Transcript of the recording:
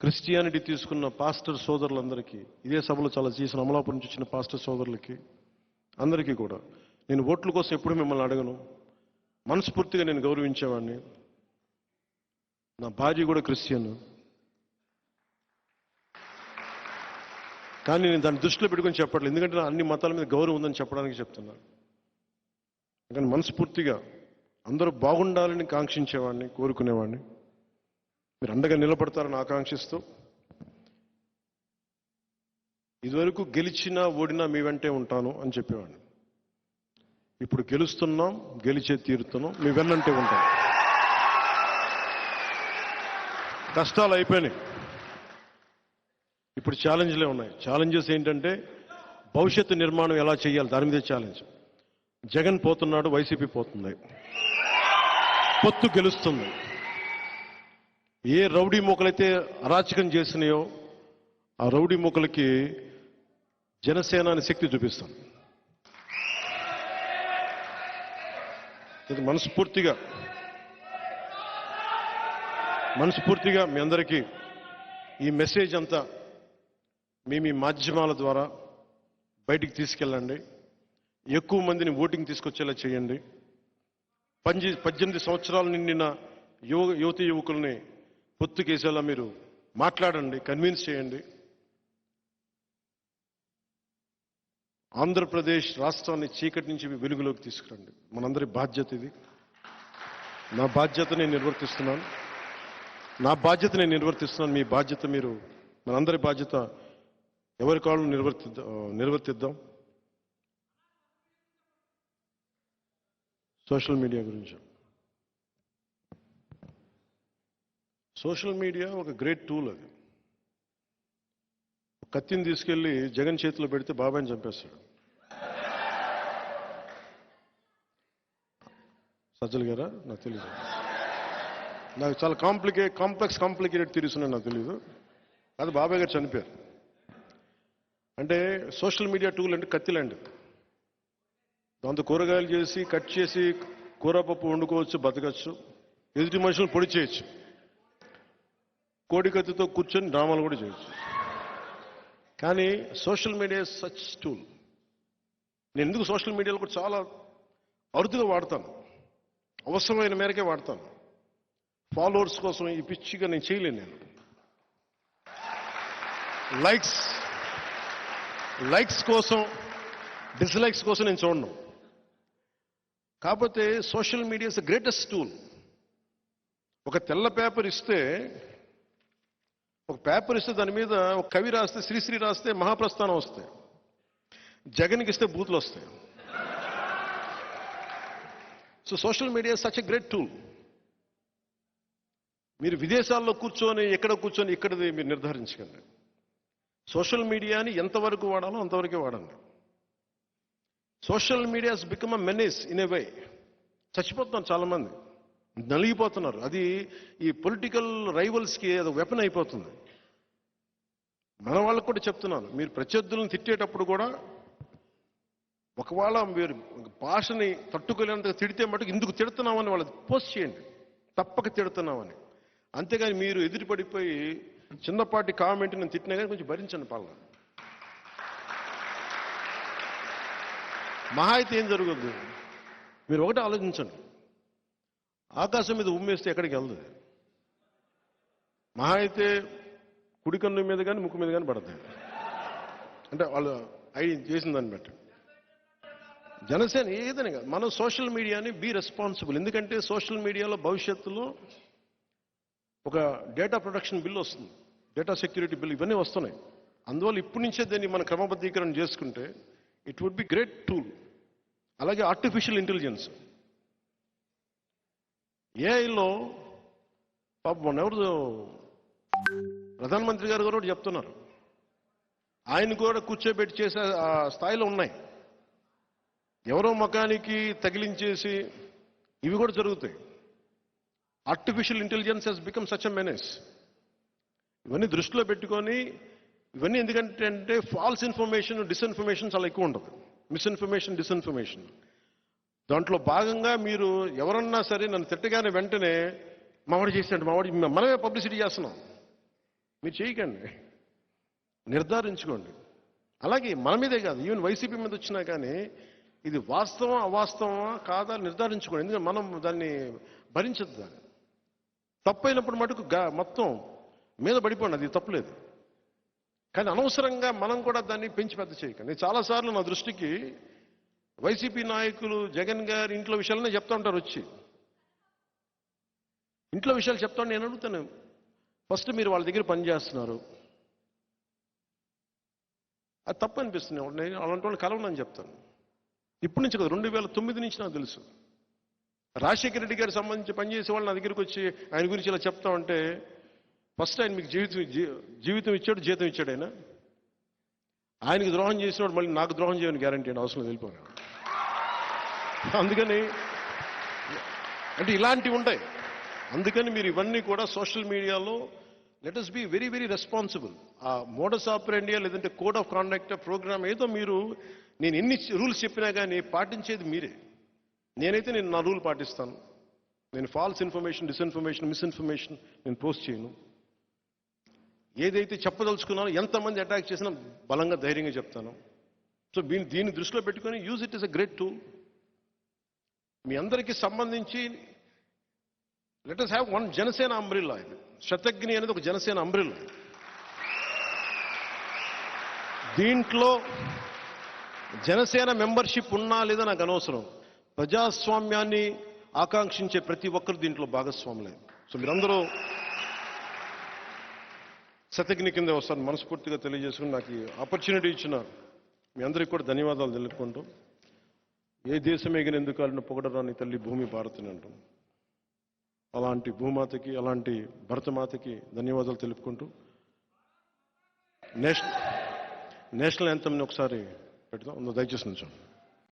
Christianity తీసుకున్న pastor సోదరులందరికీ, ఇదే సభలో చాలా చేసిన అమలాపురం నుంచి వచ్చిన పాస్టర్ సోదరులకి అందరికీ కూడా నేను ఓట్ల కోసం ఎప్పుడు మిమ్మల్ని అడగను. మనస్ఫూర్తిగా నేను గౌరవించేవాడిని. నా భార్య కూడా క్రిస్టియన్. కానీ నేను దాన్ని దృష్టిలో పెట్టుకొని చెప్పట్లేదు, ఎందుకంటే అన్ని మతాల మీద గౌరవం ఉందని చెప్పడానికి చెప్తున్నాను. కానీ మనస్ఫూర్తిగా అందరూ బాగుండాలని కాంక్షించేవాడిని, కోరుకునేవాడిని. మీరు అండగా నిలబడతారని ఆకాంక్షిస్తూ, ఇదివరకు గెలిచినా ఓడినా మీ వెంటే ఉంటాను అని చెప్పేవాడిని. ఇప్పుడు గెలుస్తున్నాం, గెలిచే తీరుతున్నాం, మీ వెన్నంటే ఉంటాం. కష్టాలు అయిపోయినాయి, ఇప్పుడు ఛాలెంజ్లే ఉన్నాయి. ఛాలెంజెస్ ఏంటంటే భవిష్యత్తు నిర్మాణం ఎలా చేయాలి, దాని మీదే ఛాలెంజ్. జగన్ పోతున్నాడు, వైసీపీ పోతుంది, పొత్తు గెలుస్తుంది. ఏ రౌడీ మూకలైతే అరాచకం చేసినాయో ఆ రౌడీ మూకలకి జనసేన అనే శక్తి చూపిస్తాం. ఇది మనస్ఫూర్తిగా మీ అందరికీ ఈ మెసేజ్ అంతా మీ మాధ్యమాల ద్వారా బయటికి తీసుకెళ్ళండి. ఎక్కువ మందిని ఓటింగ్ తీసుకొచ్చేలా చేయండి. 18 సంవత్సరాలు నిండిన యువతి యువకుల్ని పొత్తుకేసేలా మీరు మాట్లాడండి, కన్విన్స్ చేయండి. ఆంధ్రప్రదేశ్ రాష్ట్రాన్ని చీకటి నుంచి వెలుగులోకి తీసుకురండి. మనందరి బాధ్యత ఇది. నా బాధ్యత నేను నిర్వర్తిస్తున్నాను. మీ బాధ్యత మీరు, మనందరి బాధ్యత ఎవరి కాళ్ళు నిర్వర్తిద్దాం. సోషల్ మీడియా గురించి. సోషల్ మీడియా ఒక గ్రేట్ టూల్. అది కత్తిని తీసుకెళ్లి జగన్ చేతిలో పెడితే బాబాయ్ని చంపేస్తాడు. సజ్జల్ గారా? నాకు తెలీదు. నాకు చాలా కాంప్లెక్స్ తీరుస్తున్నాయి, నాకు తెలీదు. అది బాబాయ్ గారు చనిపోయారు. అంటే సోషల్ మీడియా టూల్ అంటే కత్తిలాంటి. దాంతో కూరగాయలు చేసి కట్ చేసి కూరపప్పు వండుకోవచ్చు, బతకచ్చు, ఎదుటి మనుషులను పొడి చేయొచ్చు, కోడి కత్తితో కూర్చొని డ్రామాలు కూడా చేయొచ్చు. కానీ సోషల్ మీడియా సచ్ టూల్. నేను ఎందుకు సోషల్ మీడియాలో కూడా చాలా అరుదుగా వాడతాను, అవసరమైన మేరకే వాడతాను. ఫాలోవర్స్ కోసం ఈ పిచ్చిగా నేను చేయలేను. నేను లైక్స్ కోసం, డిస్లైక్స్ కోసం నేను చూడను. కాకపోతే social media is the greatest tool. ఒక తెల్ల పేపర్ ఇస్తే దాని మీద ఒక కవి రాస్తే, శ్రీశ్రీ రాస్తే మహాప్రస్థానం వస్తాయి. జగన్కి ఇస్తే బూతులు వస్తాయి. So social media is such a great tool. మీరు విదేశాల్లో కూర్చొని ఇక్కడది మీరు నిర్ధారించకండి. సోషల్ మీడియాని ఎంతవరకు వాడాలో అంతవరకే వాడండి. Social media has become a menace in a way. చచ్చిపోతున్నారు చాలామంది, నలిగిపోతున్నారు. అది ఈ పొలిటికల్ రైవల్స్కి అది వెపన్ అయిపోతుంది. మన వాళ్ళకు కూడా చెప్తున్నాను, మీరు ప్రత్యర్థులను తిట్టేటప్పుడు కూడా ఒకవేళ మీరు భాషని తట్టుకోలేనంతగా తిడితే మటుకు ఇందుకు తిడుతున్నామని వాళ్ళకి పోస్ట్ చేయండి, తప్పక తిడుతున్నామని. అంతేగాని మీరు ఎదురుపడిపోయి చిన్నపాటి కామెంట్ నేను తిట్టినా కానీ కొంచెం భరించండి. పాలన మహా అయితే ఏం జరుగుద్ది? మీరు ఒకటే ఆలోచించండి, ఆకాశం మీద ఉమ్మేస్తే ఎక్కడికి వెళ్తుంది? మహా అయితే కుడి కన్ను మీద కానీ ముక్కు మీద కానీ పడుతుంది. అంటే వాళ్ళు చేసిన దాన్ని బట్టి. జనసేన ఏదైనా కాదు, మనం సోషల్ మీడియాని బీ రెస్పాన్సిబుల్. ఎందుకంటే సోషల్ మీడియాలో భవిష్యత్తులో ఒక డేటా ప్రొటెక్షన్ బిల్ వస్తుంది, డేటా సెక్యూరిటీ బిల్, ఇవన్నీ వస్తున్నాయి. అందువల్ల ఇప్పటి నుంచే దీన్ని మనం క్రమబద్ధీకరణ చేసుకుంటే it would be great tool. అలాగే ఆర్టిఫిషియల్ ఇంటెలిజెన్స్, ఏఐలో పాపం ఎవరు ప్రధానమంత్రి గారు కూడా చెప్తున్నారు, ఆయన కూడా కూర్చోబెట్టి చేసే స్థాయిలో ఉన్నాయి. ఎవరో ముఖానికి తగిలించేసి ఇవి కూడా జరుగుతాయి. Artificial intelligence has become such a menace. ఇవన్నీ దృష్టిలో పెట్టుకొని, ఇవన్నీ ఎందుకంటే ఫాల్స్ ఇన్ఫర్మేషన్, డిస్ఇన్ఫర్మేషన్ చాలా ఎక్కువ ఉంటుంది. Misinformation, disinformation. దాంట్లో భాగంగా మీరు ఎవరన్నా సరే నన్ను తిట్టగానే వెంటనే మావాడు చేసినట్టు మనమే పబ్లిసిటీ చేస్తున్నాం. మీరు చేయకండి, నిర్ధారించుకోండి. అలాగే మన మీదే కాదు, ఈవెన్ వైసీపీ మీద వచ్చినా కానీ ఇది వాస్తవం అవాస్తవమా కాదా నిర్ధారించుకోండి. ఎందుకంటే మనం దాన్ని భరించద్దు. దాన్ని తప్పైనప్పుడు మటుకు మొత్తం మీద పడిపోండి, అది తప్పులేదు. కానీ అనవసరంగా మనం కూడా దాన్ని పెంచి పెద్ద చేయకండి. చాలాసార్లు నా దృష్టికి వైసీపీ నాయకులు జగన్ గారి ఇంట్లో విషయాలనే చెప్తా ఉంటారు. వచ్చి ఇంట్లో విషయాలు చెప్తా నేను అడుగుతాను, ఫస్ట్ మీరు వాళ్ళ దగ్గర పని చేస్తున్నారు, అది తప్పు అనిపిస్తుంది. నేను అలాంటి వాళ్ళు కలవనని చెప్తాను. ఇప్పటి నుంచి కదా, 2009 నుంచి నాకు తెలుసు. రాజశేఖర రెడ్డి గారికి సంబంధించి పనిచేసే వాళ్ళు నా దగ్గరికి వచ్చి ఆయన గురించి ఇలా చెప్తా ఉంటే, ఫస్ట్ ఆయన మీకు జీవితం ఇచ్చాడు, జీతం ఇచ్చాడు. ఆయనకి ద్రోహం చేసినవాడు మళ్ళీ నాకు ద్రోహం చేయని గ్యారంటీ అండి, అవసరం వెళ్ళిపోయాను. అందుకని అంటే ఇలాంటివి ఉంటాయి. అందుకని మీరు ఇవన్నీ కూడా సోషల్ మీడియాలో let us be very very responsible. ఆ మోడస్ ఆపరేండియా లేదంటే కోడ్ ఆఫ్ కాండక్ట్ ప్రోగ్రామ్ ఏదో మీరు, నేను ఎన్ని రూల్స్ చెప్పినా కానీ పాటించేది మీరే. నేనైతే నా రూల్ పాటిస్తాను. నేను ఫాల్స్ ఇన్ఫర్మేషన్, డిస్ఇన్ఫర్మేషన్, మిస్ఇన్ఫర్మేషన్ నేను పోస్ట్ చేయను. ఏదైతే చెప్పదలుచుకున్నానో ఎంతమంది అటాక్ చేసినా బలంగా ధైర్యంగా చెప్తాను. సో దీన్ని దృష్టిలో పెట్టుకొని use it is a great tool. మీ అందరికీ సంబంధించి let us have one Janasena umbrella. ఇది శతఘ్ని అనేది ఒక జనసేన అంబ్రిల్లా. దీంట్లో జనసేన మెంబర్షిప్ ఉన్నా లేదా నాకు అనవసరం. ప్రజాస్వామ్యాన్ని ఆకాంక్షించే ప్రతి ఒక్కరు దీంట్లో భాగస్వాములే. సో మీరందరూ శతఘ్ని కింద వస్తాను మనస్ఫూర్తిగా తెలియజేసుకుని నాకు ఈ ఆపర్చునిటీ ఇచ్చిన మీ అందరికీ కూడా ధన్యవాదాలు తెలుపుకుంటూ, ఏ దేశం ఎగినెందుకు కాలిన పొగడరాని తల్లి భూమి భారతిని అంటాం. అలాంటి భూమాతకి, అలాంటి భరతమాతకి ధన్యవాదాలు తెలుపుకుంటూ నేషనల్ యాంథమ్ని ఒకసారి పెడతాం. దయచేసి నుంచోండి.